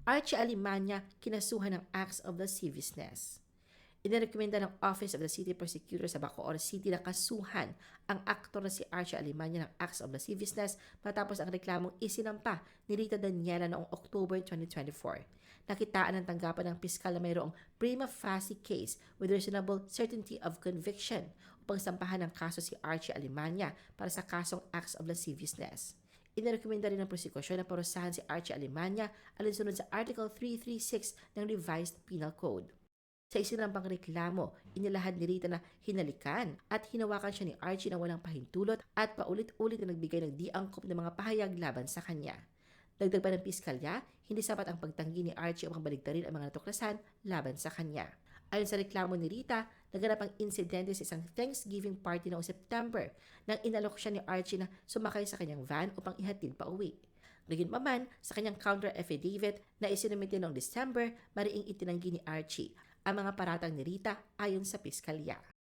Archie Alimanya kinasuhan ng acts of lasciviousness. Inirekomenda ng Office of the City Prosecutor sa Bacoor City na kasuhan ang aktor na si Archie Alimanya ng acts of lasciviousness matapos ang reklamong isinampa ni Rita Daniela noong October 2024. Nakitaan ng tanggapan ng piskal na mayroong prima facie case with reasonable certainty of conviction upang sampahan ng kaso si Archie Alimanya para sa kasong acts of lasciviousness. Inirekomenda rin ng prosekusyon na parusahan si Archie Alimanya alinsunod sa Article 336 ng Revised Penal Code. Sa isinampang reklamo, inilahad ni Rita na hinalikan at hinawakan siya ni Archie na walang pahintulot at paulit-ulit na nagbigay ng di-angkop ng mga pahayag laban sa kanya. Dagdag pa ng piskalya, hindi sapat ang pagtanggi ni Archie upang baligtarin ang mga natuklasan laban sa kanya. Ayon sa reklamo ni Rita, naganap ang insidente sa isang Thanksgiving party noong September nang inalok siya ni Archie na sumakay sa kanyang van upang ihatid pa uwi. Gayunpaman, sa kanyang counter affidavit na isinumite noong December, mariing itinanggi ni Archie ang mga paratang ni Rita ayon sa piskalya.